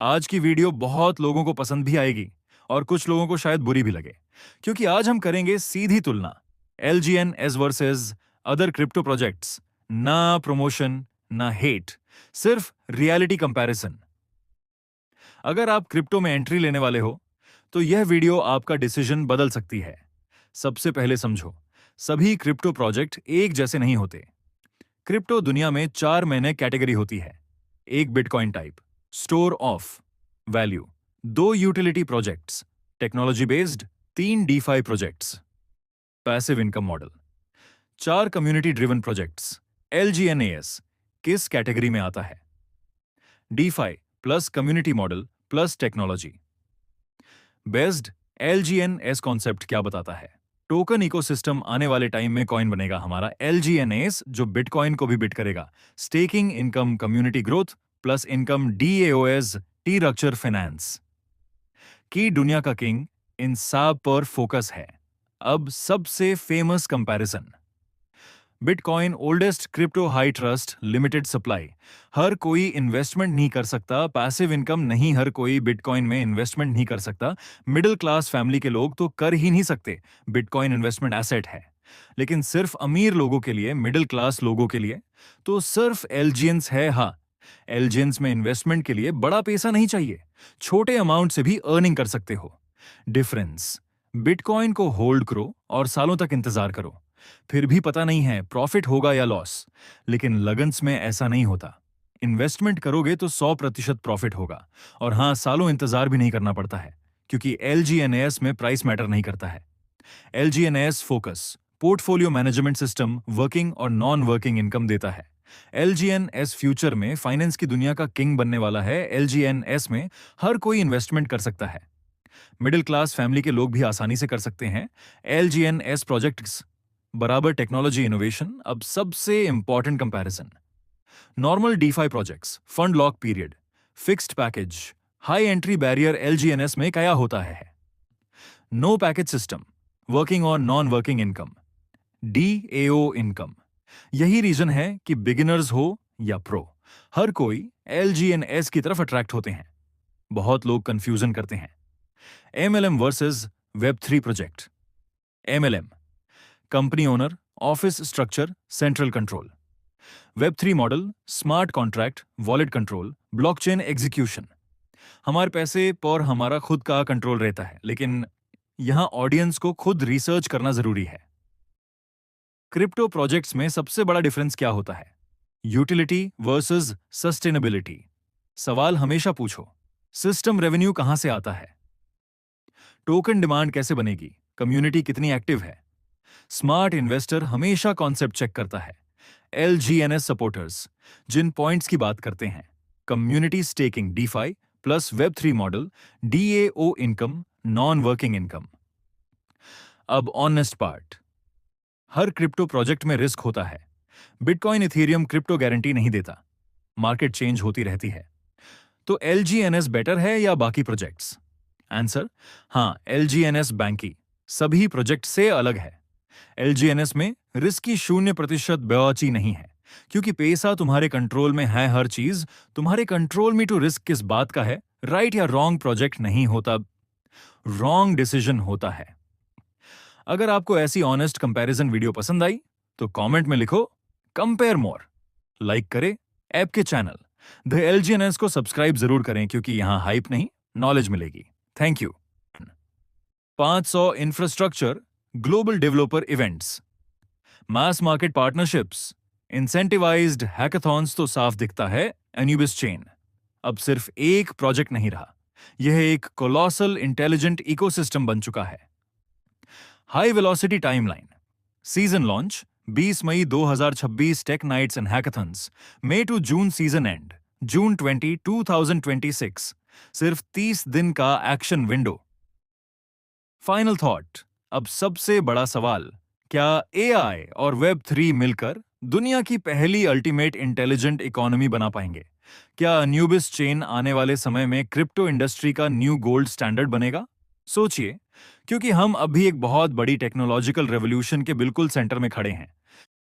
आज की वीडियो बहुत लोगों को पसंद भी आएगी और कुछ लोगों को शायद बुरी भी लगे, क्योंकि आज हम करेंगे सीधी तुलना LGNS versus other crypto projects. ना प्रमोशन, ना हेट, सिर्फ रियलिटी कंपैरिजन। अगर आप क्रिप्टो में एंट्री लेने वाले हो तो यह वीडियो आपका डिसीजन बदल सकती है। सबसे पहले समझो, सभी क्रिप्टो प्रोजेक्ट एक जैसे नहीं होते। क्रिप्टो दुनिया में 4 महीने कैटेगरी होती है। एक bitcoin type, store of value. दो यूटिलिटी प्रोजेक्ट्स, टेक्नोलॉजी बेस्ड। तीन DeFi projects, passive income model. चार कम्युनिटी ड्रिवन प्रोजेक्ट्स। LGNAS किस कैटेगरी में आता है? DeFi plus community model plus technology based. LGNS concept क्या बताता है? टोकन इकोसिस्टम आने वाले टाइम में कॉइन बनेगा हमारा LGNAS, जो बिटकॉइन को भी बिट करेगा। Staking income, community growth plus income, DAOS टी-रक्चर finance की दुनिया का किंग इन सब पर फोकस है। अब सबसे famous comparison, bitcoin oldest crypto, high trust, limited supply. हर कोई इन्वेस्टमेंट नहीं कर सकता। पैसिव इनकम नहीं, हर कोई बिटकॉइन में इन्वेस्टमेंट नहीं कर सकता। मिडिल क्लास फैमिली के लोग तो कर ही नहीं सकते। बिटकॉइन इन्वेस्टमेंट एसेट है, लेकिन सिर्फ अमीर लोगों के लिए, मिडिल क्लास लोगों के लिए तो सिर्फ एलजीएंस है। हाँ, एलजीएंस में इन्वेस्टमेंट के लिए बड़ा पैसा नहीं चाहिए, छोटे अमाउंट से भी अर्निंग कर सकते हो। डिफरेंस, बिटकॉइन को होल्ड करो और सालों तक इंतजार करो, फिर भी पता नहीं है प्रॉफिट होगा या लॉस। लेकिन लगन्स में ऐसा नहीं होता। इन्वेस्टमेंट करोगे तो 100% प्रॉफिट होगा, और हाँ, सालों इंतजार भी नहीं करना पड़ता है, क्योंकि LGNAS में प्राइस मैटर नहीं करता है। LGNAS focus, portfolio management system, working और नॉन वर्किंग इनकम देता है। LGNS फ्यूचर में फाइनेंस की दुनिया का किंग बनने वाला है। LGNS में हर कोई इन्वेस्टमेंट कर सकता है, मिडिल क्लास फैमिली के लोग भी आसानी से कर सकते हैं। LGNS प्रोजेक्ट्स बराबर टेक्नोलॉजी इनोवेशन। अब सबसे important comparison, normal DeFi projects, fund lock period, fixed package, high entry barrier. LGNS में क्या होता है? नो पैकेज सिस्टम, वर्किंग और non working income, DAO income. यही रीजन है कि बिगिनर्स हो या प्रो, हर कोई LGNS की तरफ अट्रैक्ट होते हैं। बहुत लोग कंफ्यूजन करते हैं। MLM versus Web3 project. MLM, company owner, office structure, central control. Web3 model, smart contract, wallet control, blockchain execution. हमारे पैसे पर हमारा खुद का कंट्रोल रहता है, लेकिन यहां ऑडियंस को खुद रिसर्च करना जरूरी है। क्रिप्टो प्रोजेक्ट्स में सबसे बड़ा डिफरेंस क्या होता है? Utility versus sustainability. सवाल हमेशा पूछो, सिस्टम रेवेन्यू कहां से आता है? टोकन डिमांड कैसे बनेगी? कम्युनिटी कितनी एक्टिव है? स्मार्ट इन्वेस्टर हमेशा कॉन्सेप्ट चेक करता है। LGNS सपोर्टर्स जिन पॉइंट्स की बात करते हैं, community staking, DeFi plus Web3 model, DAO income, non working income. अब ऑनेस्ट पार्ट, हर क्रिप्टो प्रोजेक्ट में रिस्क होता है। बिटकॉइन, इथेरियम क्रिप्टो गारंटी नहीं देता, मार्केट चेंज होती रहती है। तो LGNS बेटर है या बाकी प्रोजेक्ट्स? आंसर, हाँ, LGNS बैंकी सभी प्रोजेक्ट से अलग है। LGNS में रिस्क की 0% बेवची नहीं है, क्योंकि पैसा तुम्हारे कंट्रोल में है। हर चीज तुम्हारे कंट्रोल में। तो रिस्क किस बात का है? राइट या रॉन्ग प्रोजेक्ट नहीं होता, रॉन्ग डिसीजन होता है। अगर आपको ऐसी ऑनेस्ट कंपैरिजन वीडियो पसंद आई तो कमेंट में लिखो कंपेयर मोर, लाइक करें ऐप के चैनल द LGNS को सब्सक्राइब जरूर करें, क्योंकि यहां हाइप नहीं, नॉलेज मिलेगी। Thank you. 500 infrastructure, global developer events, mass market partnerships, incentivised hackathons. तो साफ दिखता है एन्यूबिस चेन अब सिर्फ एक प्रोजेक्ट नहीं रहा, यह एक कोलोसल इंटेलिजेंट इकोसिस्टम बन चुका है। High velocity timeline, season launch 20 मई 2026, टेक नाइट्स एंड हैकाथॉन्स, मई टू जून सीजन एंड, जून 20, 2026। सिर्फ 30 दिन का एक्शन विंडो। फाइनल थॉट, अब सबसे बड़ा सवाल, क्या AI और Web3 मिलकर दुनिया की पहली अल्टीमेट इंटेलिजेंट इकोनॉमी बना पाएंगे? क्या अन्यूबिस चेन आने वाले समय में क्रिप्टो इंडस्ट्री का न्यू गोल्ड स्टैंडर्ड बनेगा? सोचिए, क्योंकि हम अभी एक बहुत बड़ी टेक्नोलॉजिकल रेवोल्यूशन के बिल्कुल सेंटर में खड़े हैं।